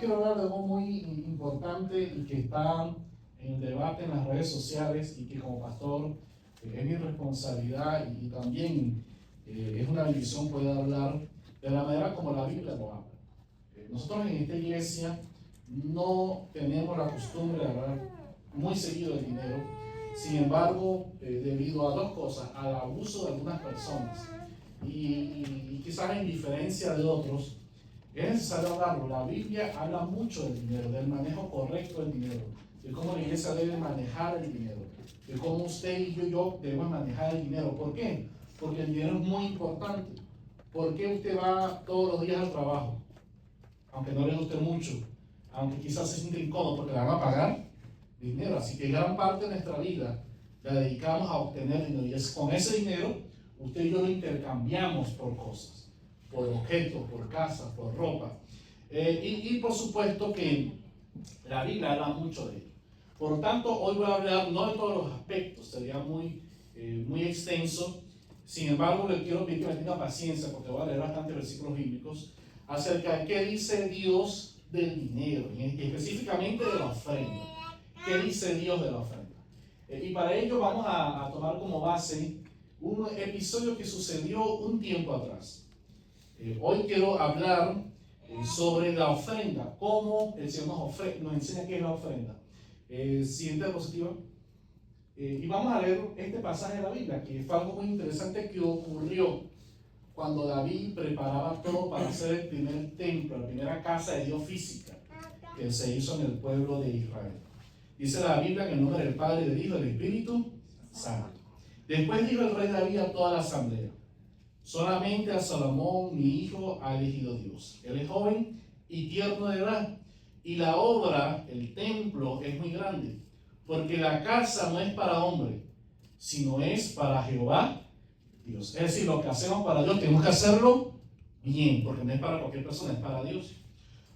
quiero hablar de algo muy importante y que está en debate en las redes sociales y que como pastor es mi responsabilidad y también es una bendición poder hablar de la manera como la Biblia lo habla. Nosotros en esta iglesia no tenemos la costumbre de hablar muy seguido del dinero. Sin embargo, debido a dos cosas: al abuso de algunas personas y quizás en diferencia de otros, es necesario hablarlo. La Biblia habla mucho del dinero, del manejo correcto del dinero, de cómo la iglesia debe manejar el dinero, de cómo usted y yo debemos manejar el dinero. ¿Por qué? Porque el dinero es muy importante. ¿Por qué usted va todos los días al trabajo? Aunque no le guste mucho, aunque quizás se sienta incómodo, porque le van a pagar dinero. Así que gran parte de nuestra vida la dedicamos a obtener dinero, y es con ese dinero usted y yo lo intercambiamos por cosas, por objetos, por casas, por ropa. Y por supuesto que la Biblia habla mucho de ello. Por lo tanto, hoy voy a hablar no de todos los aspectos, sería muy extenso. Sin embargo, le quiero pedir que me tenga paciencia, porque voy a leer bastantes versículos bíblicos acerca de qué dice Dios del dinero, y específicamente de la ofrenda. ¿Qué dice Dios de la ofrenda? Y para ello vamos a tomar como base un episodio que sucedió un tiempo atrás. Hoy quiero hablar sobre la ofrenda, cómo el Señor nos enseña qué es la ofrenda. Siguiente diapositiva. Y vamos a leer este pasaje de la Biblia, que fue algo muy interesante que ocurrió cuando David preparaba todo para hacer el primer templo, la primera casa de Dios física que se hizo en el pueblo de Israel. Dice la Biblia que en el nombre del Padre, del Hijo y del Espíritu Santo. Después dijo el rey David a toda la asamblea: solamente a Salomón, mi hijo, ha elegido Dios. Él es joven y tierno de edad, y la obra, el templo, es muy grande, porque la casa no es para hombre, sino es para Jehová Dios. Es decir, lo que hacemos para Dios tenemos que hacerlo bien, porque no es para cualquier persona, es para Dios.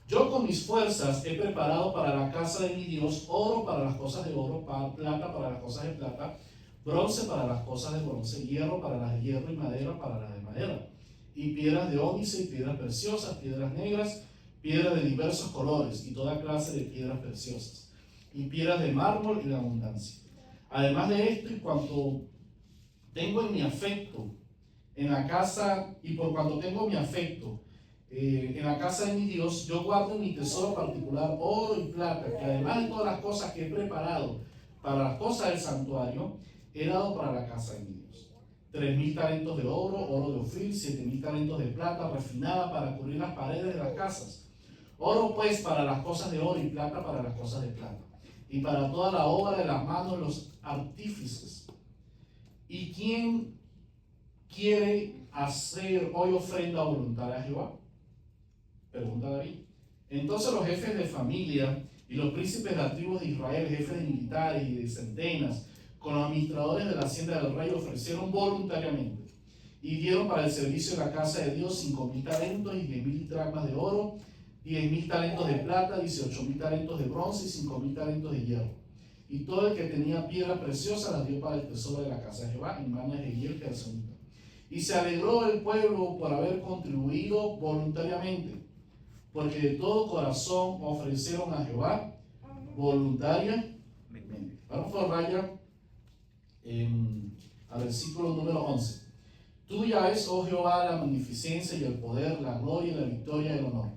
Yo con mis fuerzas he preparado para la casa de mi Dios oro para las cosas de oro, plata para las cosas de plata, bronce para las cosas de bronce, hierro para las de hierro y madera para las de madera, y piedras de ónice y piedras preciosas, piedras negras, piedras de diversos colores y toda clase de piedras preciosas, y piedras de mármol y de abundancia. Además de esto, y cuanto tengo en mi afecto en la casa, y por cuanto tengo mi afecto en la casa de mi Dios, yo guardo en mi tesoro particular oro y plata, que además de todas las cosas que he preparado para las cosas del santuario, he dado para la casa de mi Dios. 3,000 talentos de oro, oro de Ofir, 7,000 talentos de plata refinada para cubrir las paredes de las casas. Oro pues para las cosas de oro y plata para las cosas de plata, y para toda la obra de las manos de los artífices. ¿Y quién quiere hacer hoy ofrenda voluntaria a Jehová?, pregunta David. Entonces los jefes de familia y los príncipes de las tribus de Israel, jefes de militares y de centenas, con los administradores de la hacienda del rey, ofrecieron voluntariamente y dieron para el servicio de la casa de Dios 5,000 talentos y 10,000 dracmas de oro, 10,000 talentos de plata, 18,000 talentos de bronce y 5,000 talentos de hierro. Y todo el que tenía piedras preciosas las dio para el tesoro de la casa de Jehová en manos de Jehiel Gersonita. Y se alegró el pueblo por haber contribuido voluntariamente, porque de todo corazón ofrecieron a Jehová voluntariamente. Vamos por raya al versículo número 11. Tuya es, oh Jehová, la magnificencia y el poder, la gloria y la victoria y el honor,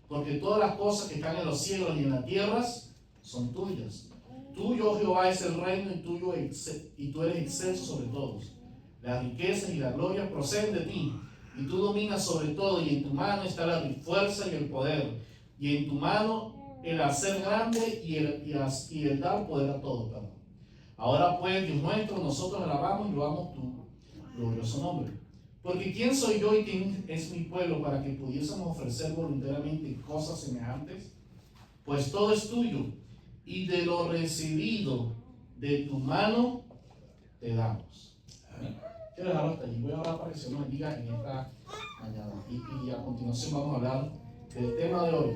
porque todas las cosas que están en los cielos y en las tierras son tuyas. Tuyo, oh Jehová, es el reino, y tú eres excelso sobre todos. Las riquezas y la gloria proceden de ti, y tú dominas sobre todo, y en tu mano está la fuerza y el poder, y en tu mano el hacer grande y el dar poder a todos. Ahora pues, Dios nuestro, nosotros alabamos y loamos tu glorioso nombre. Porque ¿quién soy yo y quién es mi pueblo para que pudiésemos ofrecer voluntariamente cosas semejantes? Pues todo es tuyo, y de lo recibido de tu mano te damos. Amén. Quiero dejarlo hasta allí. Voy a hablar para que se nos bendiga en esta mañana. Y a continuación vamos a hablar del tema de hoy: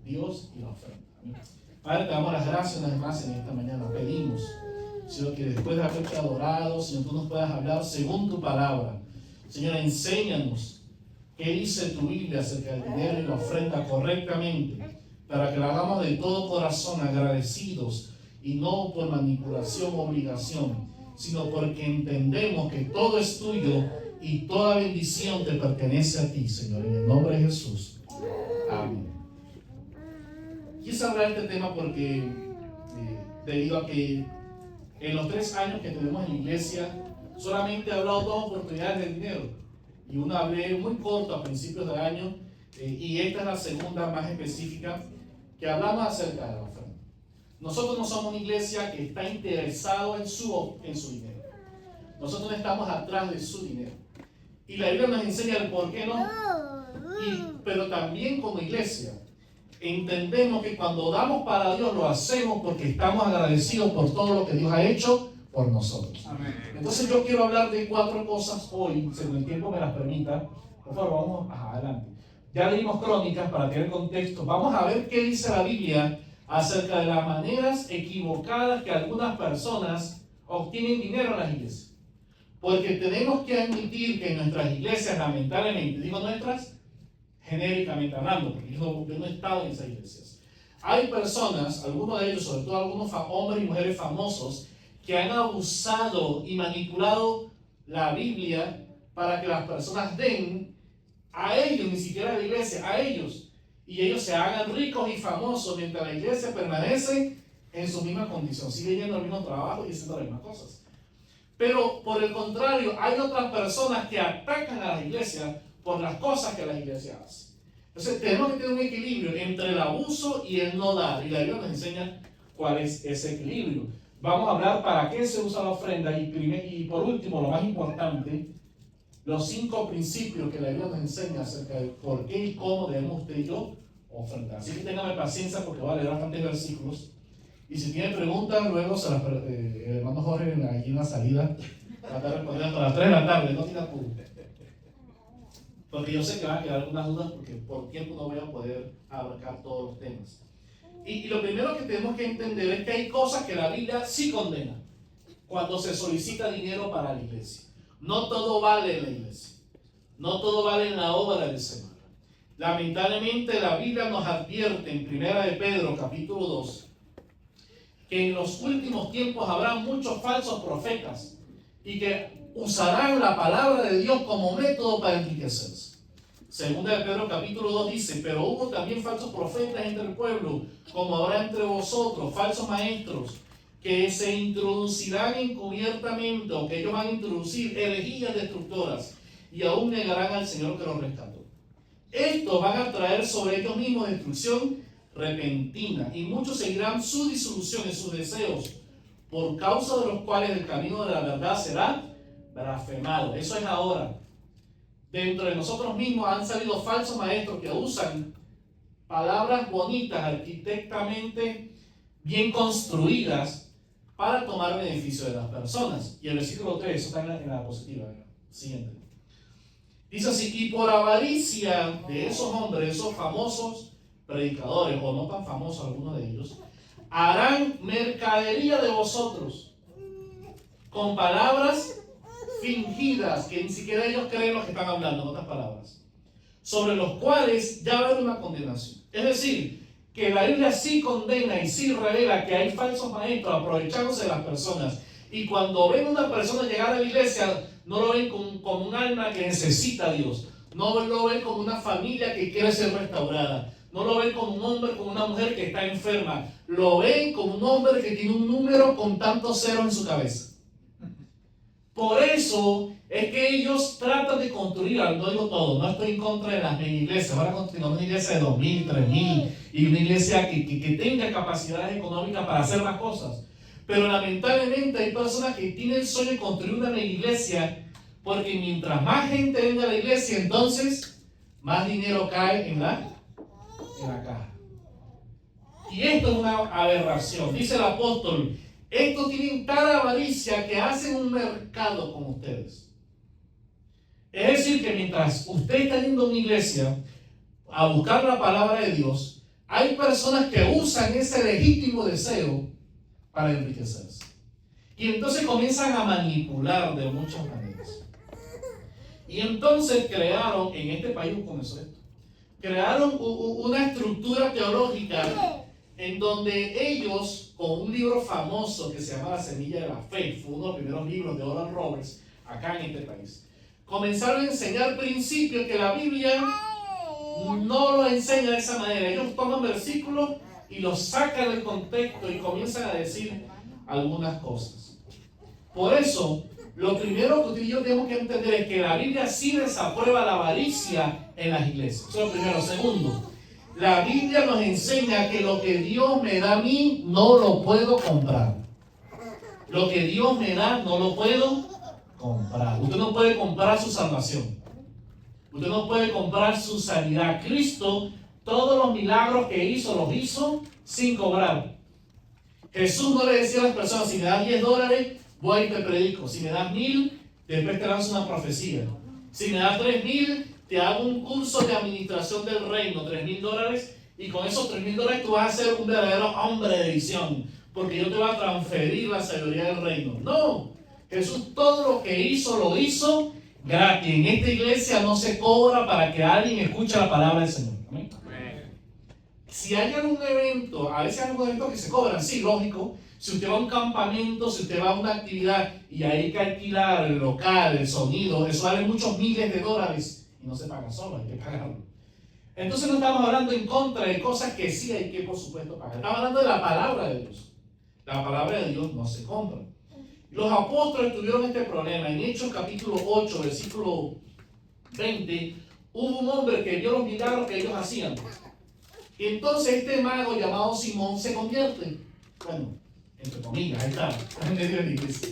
Dios y la ofrenda. Amén. Padre, te damos las gracias una vez más en esta mañana. Pedimos, Señor, que después de haberte adorado, Señor, tú nos puedas hablar según tu palabra. Señor, enséñanos qué dice tu Biblia acerca del dinero y la ofrenda correctamente, para que lo hagamos de todo corazón, agradecidos, y no por manipulación o obligación, sino porque entendemos que todo es tuyo y toda bendición te pertenece a ti, Señor, en el nombre de Jesús. Amén. Quise hablar de este tema porque debido a que en los 3 años que tenemos en la iglesia solamente he hablado 2 oportunidades de dinero, y una hablé muy corto a principios del año, y esta es la segunda más específica que hablamos acerca de la ofrenda. Nosotros no somos una iglesia que está interesado en su dinero. Nosotros no estamos atrás de su dinero. Y la Biblia nos enseña el por qué no. Pero también como iglesia entendemos que cuando damos para Dios lo hacemos porque estamos agradecidos por todo lo que Dios ha hecho por nosotros. Amén. Entonces yo quiero hablar de 4 cosas hoy, según el tiempo me las permita. Por favor, vamos adelante. Ya leímos Crónicas para tener contexto. Vamos a ver qué dice la Biblia acerca de las maneras equivocadas que algunas personas obtienen dinero en las iglesias. Porque tenemos que admitir que en nuestras iglesias, lamentablemente, digo nuestras, genéricamente hablando, porque yo no he estado en esas iglesias, hay personas, algunos de ellos, sobre todo algunos hombres y mujeres famosos, que han abusado y manipulado la Biblia para que las personas den a ellos, ni siquiera a la iglesia, a ellos, y ellos se hagan ricos y famosos mientras la iglesia permanece en su misma condición, sigue yendo al mismo trabajo y haciendo las mismas cosas. Pero por el contrario, hay otras personas que atacan a las iglesias por las cosas que las iglesias hacen. Entonces tenemos que tener un equilibrio entre el abuso y el no dar, y la Biblia nos enseña cuál es ese equilibrio. Vamos a hablar para qué se usa la ofrenda, y por último, lo más importante, los 5 principios que la Biblia nos enseña acerca de por qué y cómo debemos usted y yo ofrendar. Así que téngame paciencia porque voy a leer bastantes versículos. Y si tienen preguntas, luego se las el hermano Jorge aquí en la salida va a estar respondiendo hasta las 3 de la tarde, no tiene apuro. Porque yo sé que van a quedar algunas dudas porque por tiempo no voy a poder abarcar todos los temas. Y lo primero que tenemos que entender es que hay cosas que la Biblia sí condena cuando se solicita dinero para la iglesia. No todo vale en la iglesia. No todo vale en la obra del Señor. Lamentablemente la Biblia nos advierte en 1 de Pedro capítulo 2 que en los últimos tiempos habrá muchos falsos profetas y que usarán la palabra de Dios como método para enriquecerse. 2 de Pedro capítulo 2 dice: pero hubo también falsos profetas entre el pueblo, como habrá entre vosotros falsos maestros, que se introducirán encubiertamente, o que ellos van a introducir herejías destructoras, y aún negarán al Señor que los rescató. Estos van a traer sobre ellos mismos destrucción repentina, y muchos seguirán su disolución en sus deseos, por causa de los cuales el camino de la verdad será blasfemado. Eso es ahora. Dentro de nosotros mismos han salido falsos maestros que usan palabras bonitas, arquitectamente bien construidas, para tomar beneficio de las personas. Y el versículo 3, eso está en la diapositiva. Siguiente. Dice así: y por avaricia de esos hombres, esos famosos predicadores, o no tan famosos algunos de ellos, harán mercadería de vosotros con palabras fingidas, que ni siquiera ellos creen lo que están hablando, en otras palabras, sobre los cuales ya va a haber una condenación. Es decir, que la Biblia sí condena y sí revela que hay falsos maestros aprovechándose de las personas, y cuando ven a una persona llegar a la iglesia, no lo ven como un alma que necesita a Dios, no lo ven como una familia que quiere ser restaurada, no lo ven como un hombre, como una mujer que está enferma, lo ven como un hombre que tiene un número con tantos ceros en su cabeza. Por eso es que ellos tratan de construir, no digo todo, no estoy en contra de las mega iglesias, ahora continuamos una iglesia de 2,000, 3,000, y una iglesia que tenga capacidades económicas para hacer las cosas. Pero lamentablemente hay personas que tienen el sueño de construir una mega iglesia, porque mientras más gente venga a la iglesia, entonces más dinero cae en la caja. Y esto es una aberración. Dice el apóstol: estos tienen tal avaricia que hacen un mercado con ustedes. Es decir, que mientras usted está yendo a una iglesia a buscar la palabra de Dios, hay personas que usan ese legítimo deseo para enriquecerse. Y entonces comienzan a manipular de muchas maneras. Y entonces crearon, en este país comenzó esto, crearon una estructura teológica en donde ellos, con un libro famoso que se llama La Semilla de la Fe, fue uno de los primeros libros de Oral Roberts acá en este país, comenzaron a enseñar principios que la Biblia no lo enseña de esa manera. Ellos toman versículos y los sacan del contexto y comienzan a decir algunas cosas. Por eso, lo primero que usted y yo tenemos que entender es que la Biblia sí desaprueba la avaricia en las iglesias. Eso es lo primero. Segundo, la Biblia nos enseña que lo que Dios me da a mí no lo puedo comprar. Lo que Dios me da no lo puedo comprar. Usted no puede comprar su salvación. Usted no puede comprar su sanidad. Cristo, todos los milagros que hizo, los hizo sin cobrar. Jesús no le decía a las personas: si me das $10, voy y te predico. Si me das 1,000, después te lanzo una profecía. Si me das 3,000, te hago un curso de administración del reino, $3,000, y con esos $3,000 tú vas a ser un verdadero hombre de visión, porque yo te voy a transferir la sabiduría del reino. No, Jesús todo lo que hizo, lo hizo gratis. En esta iglesia no se cobra para que alguien escuche la palabra del Señor. ¿Amén? Si hay algún evento, a veces hay algunos eventos que se cobran, sí, lógico. Si usted va a un campamento, si usted va a una actividad y hay que alquilar el local, el sonido, eso vale muchos miles de dólares y no se paga solo, hay que pagarlo. Entonces no estamos hablando en contra de cosas que sí hay que, por supuesto, pagar. Estamos hablando de la palabra de Dios. La palabra de Dios no se compra. Los apóstoles tuvieron este problema. En Hechos capítulo 8, versículo 20, hubo un hombre que vio los milagros que ellos hacían. Y entonces este mago llamado Simón se convierte. Bueno, entre comillas, ahí está, en medio de la iglesia.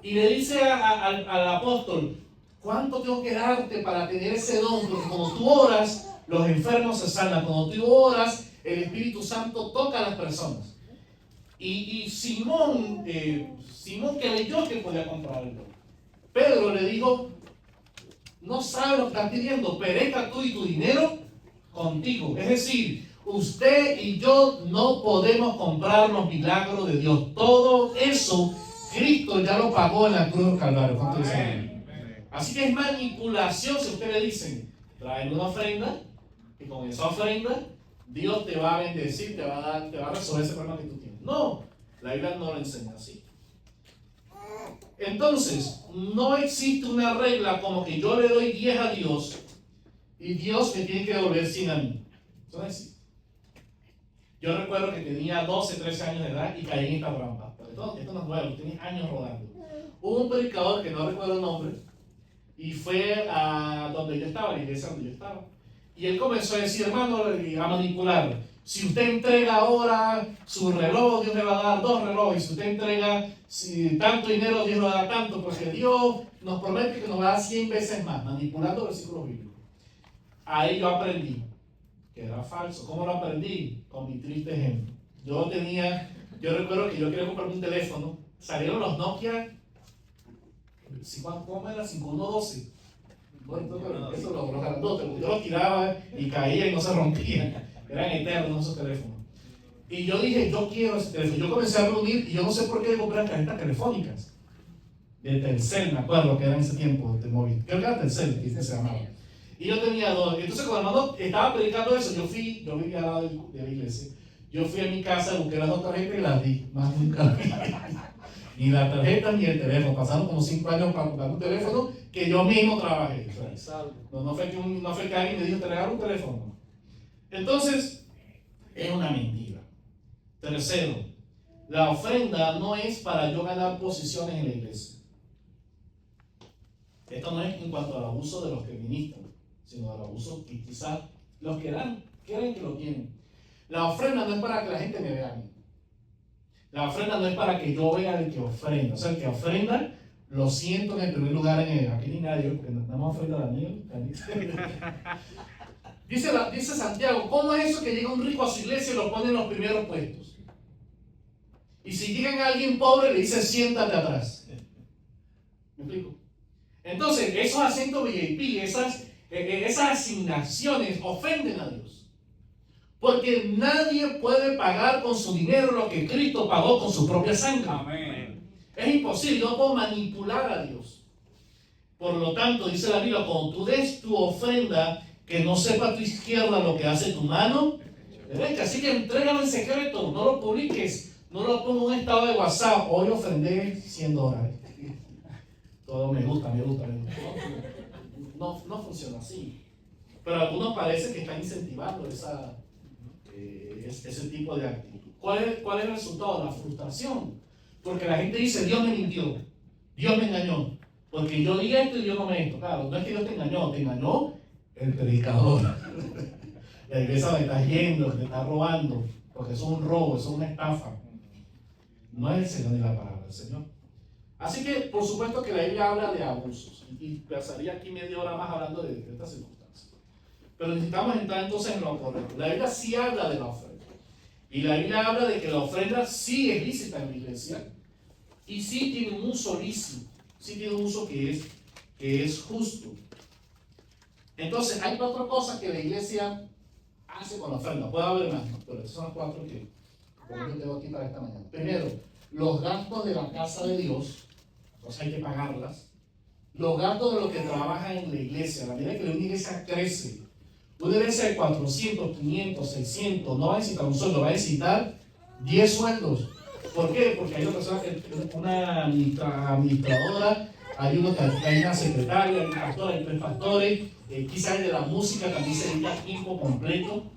Y le dice al apóstol: ¿cuánto tengo que darte para tener ese don? Porque cuando tú oras, los enfermos se sanan. Cuando tú oras, el Espíritu Santo toca a las personas. Y Simón creyó que podía comprarlo. Pedro le dijo: no sabes lo que estás pidiendo, perezca tú y tu dinero contigo. Es decir, usted y yo no podemos comprar los milagros de Dios. Todo eso Cristo ya lo pagó en la cruz del Calvario. ¿Cuánto dicen? Así que es manipulación si usted le dice: trae una ofrenda, y con esa ofrenda Dios te va a bendecir, te va a resolver ese problema que tú tienes. No, la Biblia no lo enseña así. Entonces, no existe una regla como que yo le doy 10 a Dios y Dios me tiene que devolver 100 a mí. Eso no existe. Yo recuerdo que tenía 12, 13 años de edad y caí en esta trampa. Pero esto no es nuevo, tenía años rodando. Hubo un predicador que no recuerdo el nombre y fue a donde yo estaba, la iglesia donde yo estaba. Y él comenzó a decir: hermano, a manipular. Si usted entrega ahora su reloj, Dios le va a dar 2 relojes. Si usted entrega tanto dinero, Dios le va a dar tanto, porque Dios nos promete que nos va a dar 100 veces más, manipulando versículos bíblicos. Ahí yo aprendí que era falso. ¿Cómo lo aprendí? Con mi triste ejemplo. Yo recuerdo que yo quería comprarme un teléfono. Salieron los Nokia, ¿cómo era? 5112. Bueno, eso los grandotes, yo los tiraba y caía y no se rompían. Eran eternos esos teléfonos. Y yo dije: yo quiero ese teléfono. Yo comencé a reunir y yo no sé por qué compré tarjetas telefónicas. De Telcel, me acuerdo que era en ese tiempo de móvil. Creo que era Telcel, que se llamaba. Y yo tenía 2. Entonces cuando el hermano estaba predicando eso, yo vivía al lado de la iglesia. Yo fui a mi casa, busqué las 2 tarjetas y las di. Más nunca las vi. Ni la tarjeta ni el teléfono. Pasaron como 5 años para comprar un teléfono que yo mismo trabajé. No fue que alguien me dijo: te regalo un teléfono. Entonces, es una mentira. Tercero, la ofrenda no es para yo ganar posiciones en la iglesia. Esto no es en cuanto al abuso de los que ministran, sino al abuso que quizás los que dan creen que lo tienen. La ofrenda no es para que la gente me vea a mí. La ofrenda no es para que yo vea al que ofrenda. O sea, el que ofrenda lo siento en el primer lugar aquí ni nadie, porque nada más ofrenda a Daniel. Dice Santiago: ¿cómo es eso que llega un rico a su iglesia y lo pone en los primeros puestos? Y si llega alguien pobre, le dice: siéntate atrás. ¿Me explico? Entonces, esos asientos VIP, esas asignaciones ofenden a Dios. Porque nadie puede pagar con su dinero lo que Cristo pagó con su propia sangre. Amén. Es imposible, no puedo manipular a Dios. Por lo tanto, dice la Biblia: cuando tú des tu ofrenda, que no sepa tu izquierda lo que hace tu mano derecha. Así que entrégalo en secreto, no lo publiques, no lo pongas en un estado de WhatsApp. Hoy ofrendé $100. Todo me gusta. No funciona así. Pero a algunos parece que están incentivando ese tipo de actitud. ¿Cuál es el resultado? La frustración. Porque la gente dice, Dios me mintió, Dios me engañó, porque yo di esto y Dios no me esto. Claro, no es que Dios te engañó el predicador. La iglesia me está yendo, te está robando, porque eso es un robo, eso es una estafa. No es el Señor ni la palabra del Señor. Así que, por supuesto que la Biblia habla de abusos, y pasaría aquí media hora más hablando de estas circunstancias. Pero necesitamos entrar entonces en lo correcto. La Biblia sí habla de la ofrenda. Y la Biblia habla de que la ofrenda sí es lícita en la iglesia y sí tiene un uso lícito, sí tiene un uso que es justo. Entonces, hay 4 cosas que la iglesia hace con la ofrenda. Puede haber más, ¿no? Pero estas son las 4 que yo tengo aquí para esta mañana. Primero, los gastos de la casa de Dios, entonces hay que pagarlas. Los gastos de los que trabajan en la iglesia. A la medida que una iglesia crece, una iglesia de 400, 500, 600, no va a necesitar un sueldo, va a necesitar 10 sueldos. ¿Por qué? Porque hay una administradora, hay una secretaria, hay un pastor, hay 3 pastores, quizás de la música también se dedica a tiempo completo.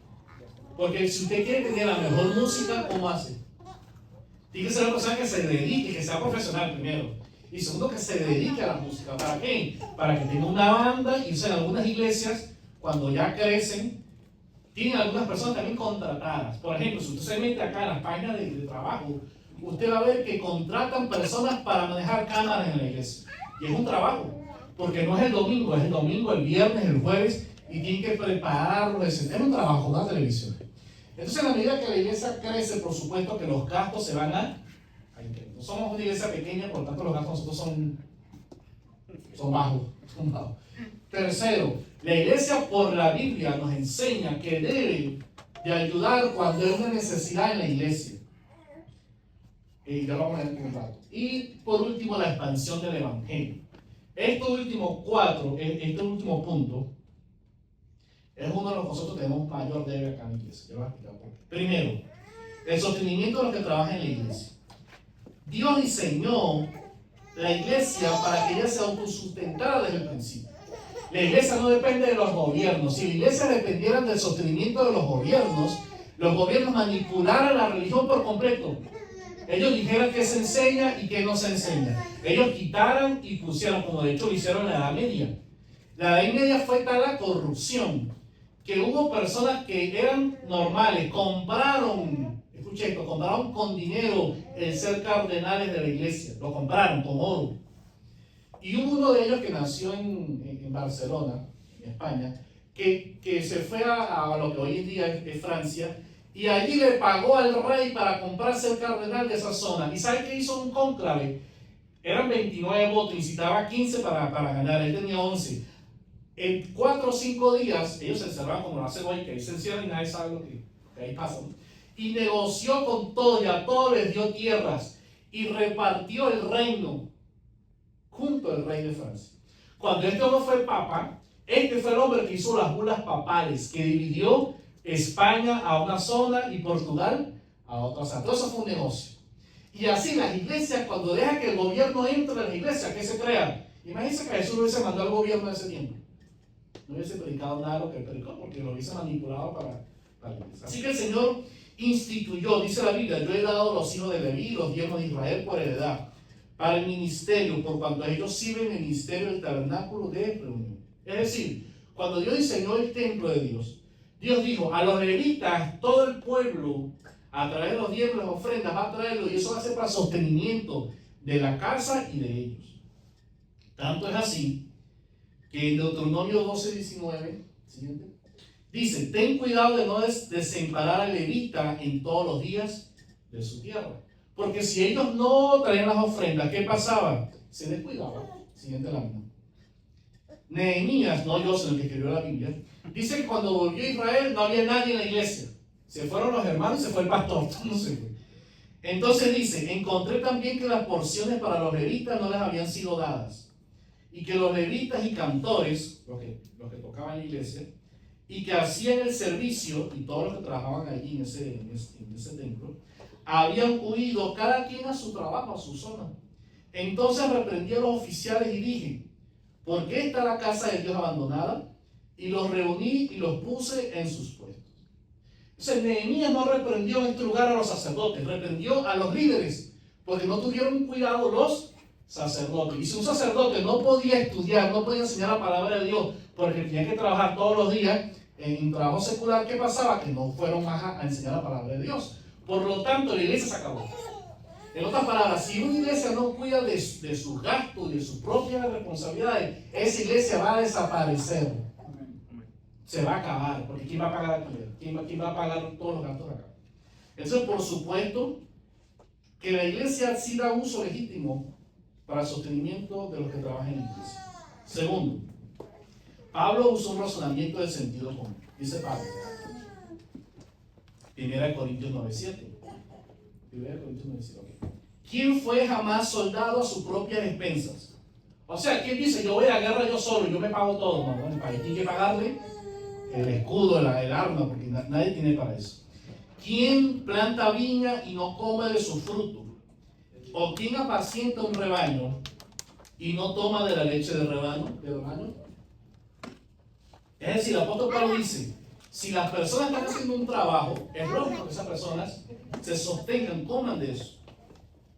Porque si usted quiere tener la mejor música, ¿cómo hace? Tiene que ser una persona que se dedique, que sea profesional primero. Y segundo, que se dedique a la música. ¿Para qué? Para que tenga una banda, y en algunas iglesias, cuando ya crecen, tienen algunas personas también contratadas. Por ejemplo, si usted se mete acá en las páginas de trabajo, usted va a ver que contratan personas para manejar cámaras en la iglesia. Y es un trabajo, porque no es el domingo, es el domingo, el viernes, el jueves, y tienen que prepararlo. Es un trabajo, una televisión. Entonces, a la medida que la iglesia crece, por supuesto que los gastos se van a incrementar. No somos una iglesia pequeña, por lo tanto los gastos nosotros son bajos. Tercero, la iglesia por la Biblia nos enseña que debe de ayudar cuando hay una necesidad en la iglesia. Y ya lo vamos a ver en un rato. Y por último, la expansión del evangelio. Estos últimos 4, este último punto, es uno de los que nosotros tenemos mayor debe acá en la iglesia. Yo voy a explicar por qué. Primero, el sostenimiento de los que trabajan en la iglesia. Dios diseñó la iglesia para que ella se autosustentara desde el principio. La iglesia no depende de los gobiernos. Si la iglesia dependiera del sostenimiento de los gobiernos manipularan la religión por completo. Ellos dijeran qué se enseña y qué no se enseña. Ellos quitaran y pusieran, como de hecho lo hicieron en la Edad Media. La Edad Media fue tal la corrupción que hubo personas que eran normales, compraron con dinero el ser cardenales de la iglesia, lo compraron con oro. Y hubo uno de ellos que nació en Barcelona, en España, que se fue a lo que hoy en día es Francia, y allí le pagó al rey para comprarse el cardenal de esa zona. ¿Y sabe qué hizo? Un cónclave. Eran 29 votos, necesitaba 15 para ganar, él tenía 11. En 4 o 5 días, ellos se encerraron como la cebolla, que ahí se encierran y nadie sabe lo que ahí pasa, ¿no? Y negoció con todos, y a todos les dio tierras, y repartió el reino junto al rey de Francia. Cuando este hombre fue papa, este fue el hombre que hizo las bulas papales, que dividió España a una zona y Portugal a otra zona. Todo eso fue un negocio. Y así las iglesias, cuando dejan que el gobierno entre en la iglesia, ¿qué se crea? Imagínense que Jesús lo hubiese mandado al gobierno en ese tiempo. No hubiese predicado nada de lo que predicó, porque lo hubiese manipulado para la iglesia. Así que el Señor instituyó, dice la Biblia, yo he dado a los hijos de Leví, los diezmos de Israel por heredad, para el ministerio, por cuanto ellos sirven el ministerio del tabernáculo de reunión. Es decir, cuando Dios diseñó el templo de Dios, Dios dijo a los levitas, todo el pueblo, a través de los diezmos, las ofrendas, va a traerlo, y eso va a ser para sostenimiento de la casa y de ellos. Tanto es así que en Deuteronomio 12:19, siguiente, dice, ten cuidado de no desemparar al levita en todos los días de su tierra. Porque si ellos no traían las ofrendas, ¿qué pasaba? Se descuidaba. Siguiente lámina. Nehemías, no yo, sino el que escribió la Biblia, dice que cuando volvió a Israel no había nadie en la iglesia. Se fueron los hermanos y se fue el pastor. No se fue. Entonces dice, encontré también que las porciones para los levitas no les habían sido dadas. Y que los levitas y cantores, los que tocaban en la iglesia, y que hacían el servicio, y todos los que trabajaban allí en ese templo, habían huido cada quien a su trabajo, a su zona. Entonces reprendí a los oficiales y dije: ¿por qué está la casa de Dios abandonada? Y los reuní y los puse en sus puestos. Entonces Nehemías no reprendió en este lugar a los sacerdotes, reprendió a los líderes, porque no tuvieron cuidado los sacerdotes. Y si un sacerdote no podía estudiar, no podía enseñar la palabra de Dios, porque tenía que trabajar todos los días en trabajo secular, ¿qué pasaba? Que no fueron más a enseñar la palabra de Dios. Por lo tanto, la iglesia se acabó. En otras palabras, si una iglesia no cuida de sus gastos y de sus propias responsabilidades, esa iglesia va a desaparecer. Se va a acabar, porque ¿quién va a pagar alquiler? ¿Quién va a pagar todos los gastos de acá? Entonces, por supuesto, que la iglesia sí da uso legítimo para el sostenimiento de los que trabajan en la iglesia. Segundo, Pablo usó un razonamiento de sentido común. Dice Pablo, 1 Corintios 9:7. 1 Corintios 9:7. Okay. ¿Quién fue jamás soldado a sus propias expensas? O sea, ¿quién dice, yo voy a la guerra yo solo, yo me pago todo? No, el país tiene que pagarle el escudo, el arma, porque nadie tiene para eso. ¿Quién planta viña y no come de su fruto? ¿O quién apacienta un rebaño y no toma de la leche del rebaño? Es decir, el apóstol Pablo dice, si las personas están haciendo un trabajo, es lógico que esas personas se sostengan, coman de eso.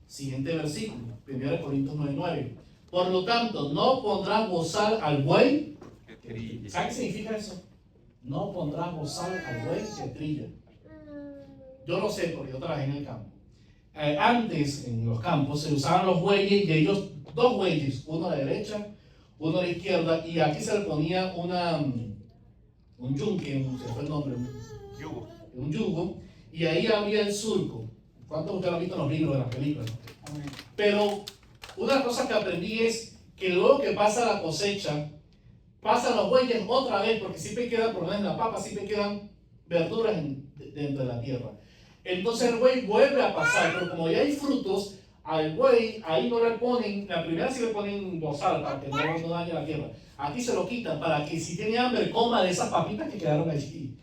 Siguiente versículo, 1 Corintios 9:9. Por lo tanto, no pondrás bozal al buey. ¿Sabes qué significa eso? No pondrás bozal al buey que trilla. Yo lo sé porque yo trabajé en el campo. Antes, en los campos, se usaban los bueyes y ellos, dos bueyes, uno a la derecha, uno a la izquierda, y aquí se le ponía un yunque, se fue el nombre, un yugo, y ahí había el surco. ¿Cuántos de ustedes lo han visto en los libros de las películas? Pero una de las cosas que aprendí es que luego que pasa la cosecha, pasan los bueyes otra vez, porque siempre quedan, por lo menos en la papa, siempre quedan verduras dentro de la tierra. Entonces el buey vuelve a pasar, pero como ya hay frutos, al buey ahí no le ponen, la primera sí le ponen bozal para que no dañe la tierra. Aquí se lo quitan para que si tiene hambre coma de esas papitas que quedaron allí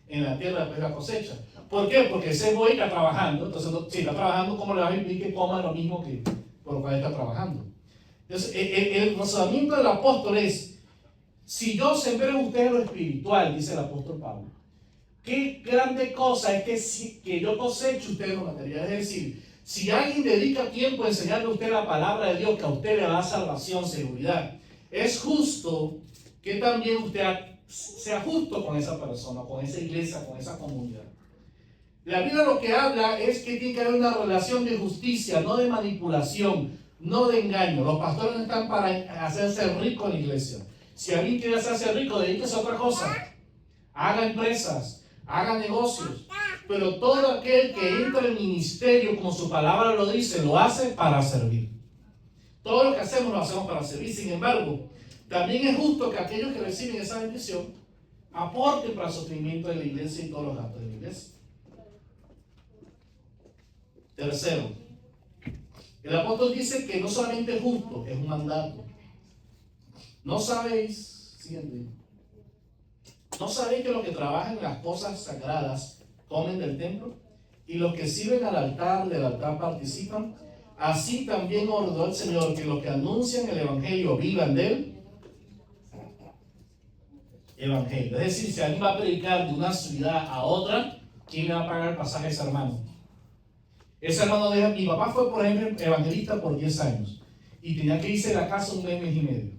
en la tierra después de la cosecha. ¿Por qué? Porque ese buey está trabajando, entonces si está trabajando, ¿cómo le va a impedir que coma lo mismo que por lo cual está trabajando? Entonces el razonamiento del apóstol es, si yo sembré en ustedes lo espiritual, dice el apóstol Pablo, qué grande cosa es que yo coseche ustedes lo material. Es decir, si alguien dedica tiempo a enseñarle a usted la palabra de Dios, que a usted le da salvación, seguridad, es justo que también usted sea justo con esa persona, con esa iglesia, con esa comunidad. La Biblia lo que habla es que tiene que haber una relación de justicia, no de manipulación, no de engaño. Los pastores no están para hacerse ricos en la iglesia. Si alguien quiere hacerse rico, dedíquese a otra cosa. Haga empresas, haga negocios, pero todo aquel que entra en el ministerio, como su palabra lo dice, lo hace para servir. Todo lo que hacemos lo hacemos para servir. Sin embargo, también es justo que aquellos que reciben esa bendición aporten para el sostenimiento de la iglesia y todos los gastos de la iglesia. Tercero, el apóstol dice que no solamente es justo, es un mandato. ¿No sabéis? Siguiente. ¿No sabéis que los que trabajan en las cosas sagradas comen del templo? Y los que sirven del altar participan. Así también ordenó el Señor que los que anuncian el Evangelio vivan del Evangelio. Es decir, si alguien va a predicar de una ciudad a otra, ¿quién le va a pagar el pasaje a ese hermano? Ese hermano deja, mi papá fue, por ejemplo, evangelista por 10 años y tenía que irse de la casa un mes y medio.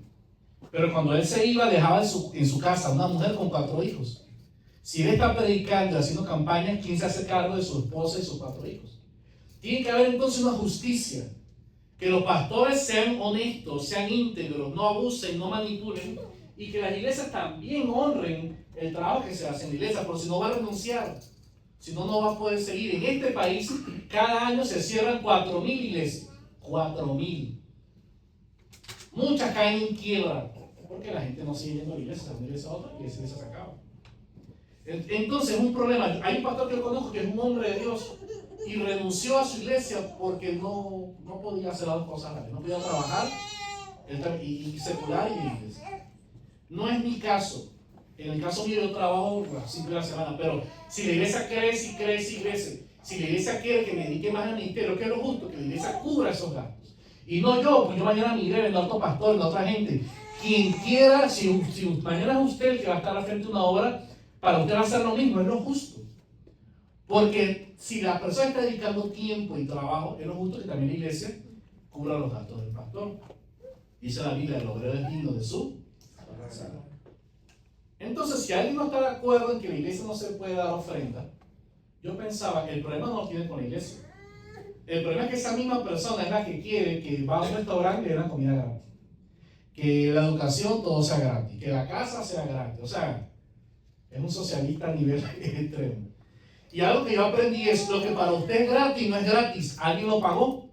Pero cuando él se iba, dejaba en su casa una mujer con 4 hijos. Si él está predicando y haciendo campañas, ¿quién se hace cargo de su esposa y sus 4 hijos? Tiene que haber entonces una justicia. Que los pastores sean honestos, sean íntegros, no abusen, no manipulen. Y que las iglesias también honren el trabajo que se hace en la iglesia, porque si no va a renunciar. Si no, no va a poder seguir. En este país, cada año se cierran 4.000 iglesias. 4.000. Muchas caen en quiebra. Porque la gente no sigue yendo a la iglesia, de una iglesia a otra, y esa iglesia se acaba. Entonces es un problema. Hay un pastor que yo conozco que es un hombre de Dios y renunció a su iglesia porque no podía hacer las dos cosas a la vez. No podía trabajar y secular y iglesia. No es mi caso. En el caso mío yo trabajo 5 días a la semana, pero si la iglesia crece y crece y crece, si la iglesia quiere que me dedique más al ministerio, que es lo justo, que la iglesia cubra esos gastos. Y no yo, pues yo mañana migré, vendo a otro pastor, vendo a otra gente. Quien quiera, si mañana es usted el que va a estar al frente de una obra, para usted va a hacer lo mismo, es lo justo. Porque si la persona está dedicando tiempo y trabajo, es lo justo que también la iglesia cubra los gastos del pastor. Dice la Biblia, el obrero es digno de su salario. Entonces, si alguien no está de acuerdo en que la iglesia no se puede dar ofrenda, yo pensaba que el problema no lo tiene con la iglesia. El problema es que esa misma persona es la que quiere que va a un restaurante y le den comida gratis. Que la educación todo sea gratis, que la casa sea gratis. O sea, es un socialista a nivel extremo. Y algo que yo aprendí es: lo que para usted es gratis no es gratis, alguien lo pagó.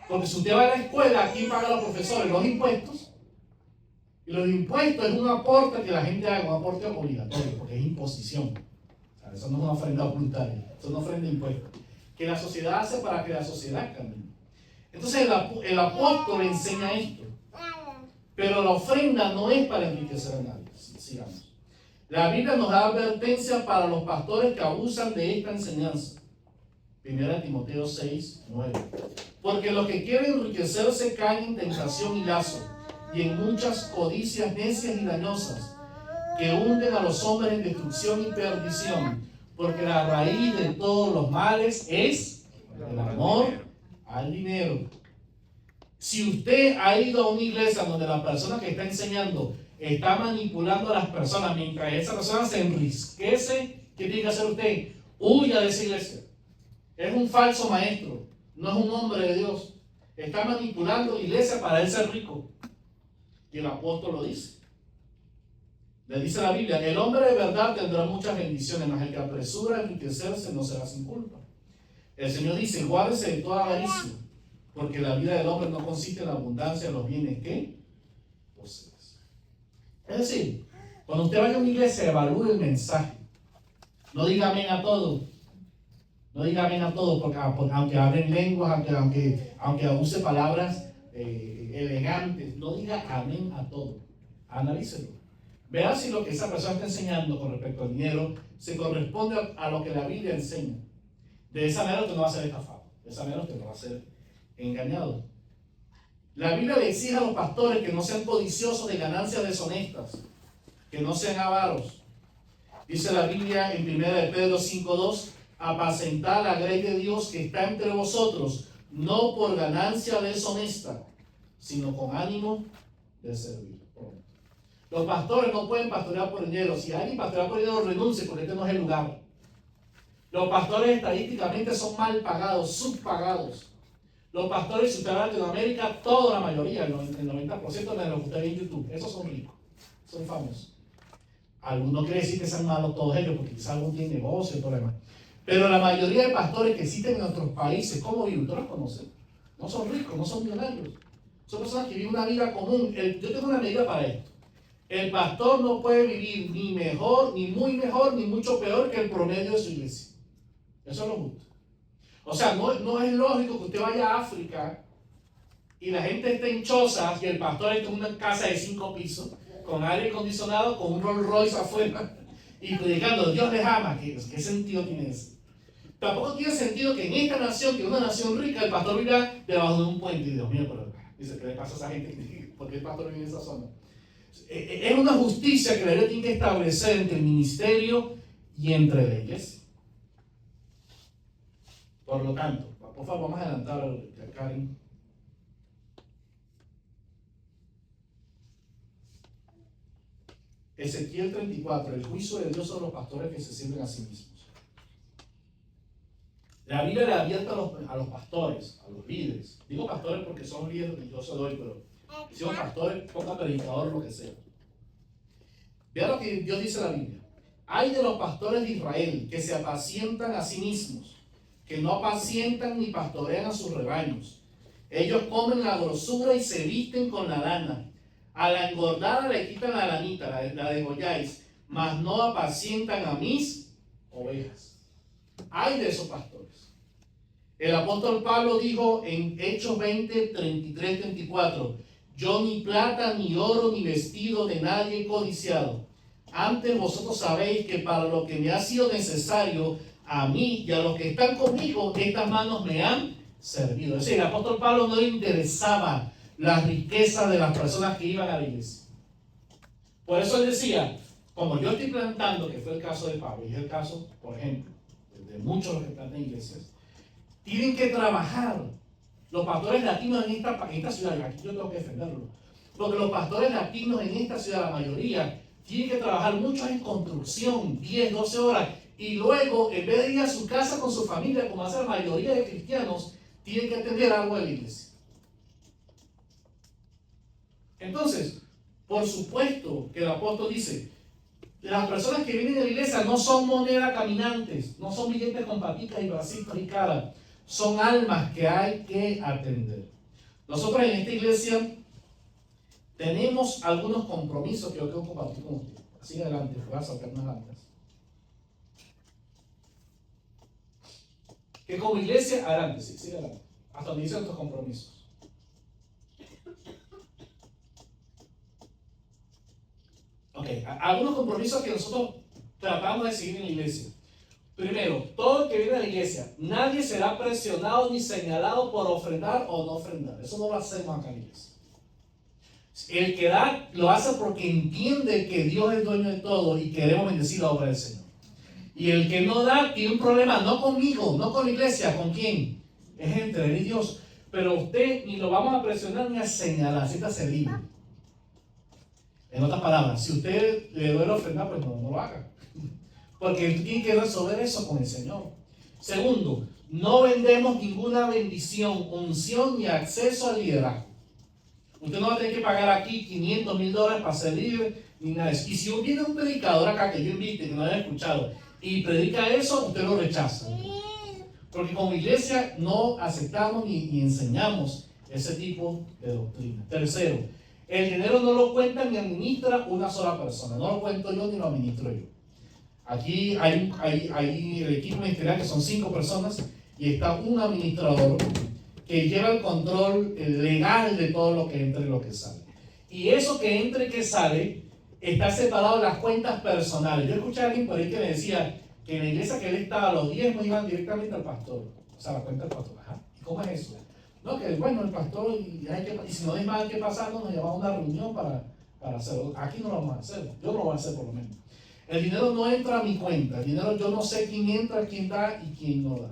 Porque si usted va a la escuela, ¿quién paga a los profesores? Los impuestos. Y los impuestos es un aporte que la gente haga, un aporte obligatorio, porque es imposición. O sea, eso no es una ofrenda voluntaria, eso es una ofrenda de impuestos. Que la sociedad hace para que la sociedad cambie. Entonces el apóstol enseña esto. Pero la ofrenda no es para enriquecer a nadie. Sigamos. La Biblia nos da advertencia para los pastores que abusan de esta enseñanza. 1 Timoteo 6, 9. Porque los que quieren enriquecerse caen en tentación y lazo, y en muchas codicias necias y dañosas, que hunden a los hombres en destrucción y perdición. Porque la raíz de todos los males es el amor al dinero. Si usted ha ido a una iglesia donde la persona que está enseñando está manipulando a las personas mientras esa persona se enriquece, ¿qué tiene que hacer usted? Huya de esa iglesia. Es un falso maestro, no es un hombre de Dios. Está manipulando la iglesia para él ser rico. Y el apóstol lo dice. Le dice la Biblia: el hombre de verdad tendrá muchas bendiciones, mas el que apresura a enriquecerse no será sin culpa. El Señor dice: guárdese de toda avaricia, porque la vida del hombre no consiste en la abundancia de los bienes que posees. Es decir, cuando usted vaya a una iglesia, evalúe el mensaje. No diga amén a todo. No diga amén a todo, porque aunque hablen lenguas, aunque use palabras elegantes, no diga amén a todo. Analícelo. Vea si lo que esa persona está enseñando con respecto al dinero se corresponde a lo que la Biblia enseña. De esa manera usted no va a ser estafado. De esa manera usted no va a ser engañado. La Biblia le exige a los pastores que no sean codiciosos de ganancias deshonestas, que no sean avaros. Dice la Biblia en 1 Pedro 5:2: apacentad la grey de Dios que está entre vosotros, no por ganancia deshonesta, sino con ánimo de servir. Los pastores no pueden pastorear por dinero. Si alguien pastorea por dinero, renuncie, porque este no es el lugar. Los pastores estadísticamente son mal pagados, subpagados. Los pastores, si usted va a Latinoamérica, toda la mayoría, el 90% de los que usted ve en YouTube, esos son ricos, son famosos. Algunos quiere decir que sean malos todos ellos, porque quizás algunos tienen negocio y todo lo demás. Pero la mayoría de pastores que existen en nuestros países, ¿cómo viven? ¿Ustedes los conocen? No son ricos, no son millonarios. Son personas que viven una vida común. Yo tengo una medida para esto. El pastor no puede vivir ni mejor, ni muy mejor, ni mucho peor que el promedio de su iglesia. Eso es lo justo. O sea, no es lógico que usted vaya a África y la gente esté en chozas y el pastor esté en una casa de 5 pisos, con aire acondicionado, con un Rolls Royce afuera y predicando: Dios les ama. ¿Qué sentido tiene eso? Tampoco tiene sentido que en esta nación, que es una nación rica, el pastor viva debajo de un puente. Y Dios mío, pero dice, ¿qué le pasa a esa gente? ¿Por qué el pastor vive en esa zona? Es una justicia que la Biblia tiene que establecer entre el ministerio y entre la iglesia. Por lo tanto, por favor, vamos a adelantar a Karen. Ezequiel 34, el juicio de Dios sobre los pastores que se sirven a sí mismos. La Biblia le advierte a los pastores, a los líderes. Digo pastores porque son líderes que yo se doy, pero si son pastores, ponga predicador, lo que sea. Vea lo que Dios dice en la Biblia. Hay de los pastores de Israel que se apacientan a sí mismos, que no apacientan ni pastorean a sus rebaños. Ellos comen la grosura y se visten con la lana. A la engordada le quitan la lanita, la degolláis, mas no apacientan a mis ovejas. Hay de esos pastores. El apóstol Pablo dijo en Hechos 20, 33, 34: yo ni plata, ni oro, ni vestido de nadie he codiciado, Antes vosotros sabéis que para lo que me ha sido necesario a mí y a los que están conmigo, estas manos me han servido. Es decir, el apóstol Pablo no le interesaba la riqueza de las personas que iban a la iglesia. Por eso él decía, como yo estoy plantando, que fue el caso de Pablo, y es el caso, por ejemplo, de muchos de los que plantan iglesias, tienen que trabajar. Los pastores latinos en esta ciudad, y aquí yo tengo que defenderlo, porque los pastores latinos en esta ciudad, la mayoría, tienen que trabajar mucho en construcción, 10, 12 horas, y luego, en vez de ir a su casa con su familia, como hace la mayoría de cristianos, tienen que atender algo de la iglesia. Entonces, por supuesto que el apóstol dice, las personas que vienen a la iglesia no son monedas caminantes, no son billetes con patitas y bracitos y cara, son almas que hay que atender. Nosotros en esta iglesia tenemos algunos compromisos que yo quiero compartir con ustedes. Así adelante, voy a saltar unas lámparas. Que como iglesia, adelante, sí, sigue adelante. Hasta donde dicen estos compromisos. Ok, algunos compromisos que nosotros tratamos de seguir en la iglesia. Primero, todo el que viene a la iglesia, nadie será presionado ni señalado por ofrendar o no ofrendar. Eso no lo hacemos acá en la iglesia. El que da lo hace porque entiende que Dios es dueño de todo y queremos bendecir la obra del Señor. Y el que no da tiene un problema, no conmigo, no con la iglesia, ¿con quién? Es entre él y Dios. Pero usted ni lo vamos a presionar ni a señalar, siéntase libre. En otras palabras, si usted le duele ofrendar, pues no lo haga. Porque él tiene que resolver eso con el Señor. Segundo, no vendemos ninguna bendición, unción ni acceso al liderazgo. Usted no va a tener que pagar aquí $500,000 para ser líder, ni nada de eso. Y si viene un predicador acá que yo invite, que no haya escuchado, y predica eso, usted lo rechaza. Porque como iglesia no aceptamos ni enseñamos ese tipo de doctrina. Tercero, el dinero no lo cuenta ni administra una sola persona. No lo cuento yo ni lo administro yo. Aquí hay el equipo ministerial que son 5 personas y está un administrador que lleva el control legal de todo lo que entra y lo que sale. Y eso que entra y que sale está separado de las cuentas personales. Yo escuché a alguien por ahí que me decía que en la iglesia que él estaba, los diezmos iban directamente al pastor. O sea, la cuenta del pastor. Ajá. ¿Y cómo es eso? No, que bueno, el pastor, y si no hay más que pasarnos, nos llevamos a una reunión para hacerlo. Aquí no lo vamos a hacer. Yo no lo voy a hacer por lo menos. El dinero no entra a mi cuenta. El dinero yo no sé quién entra, quién da y quién no da.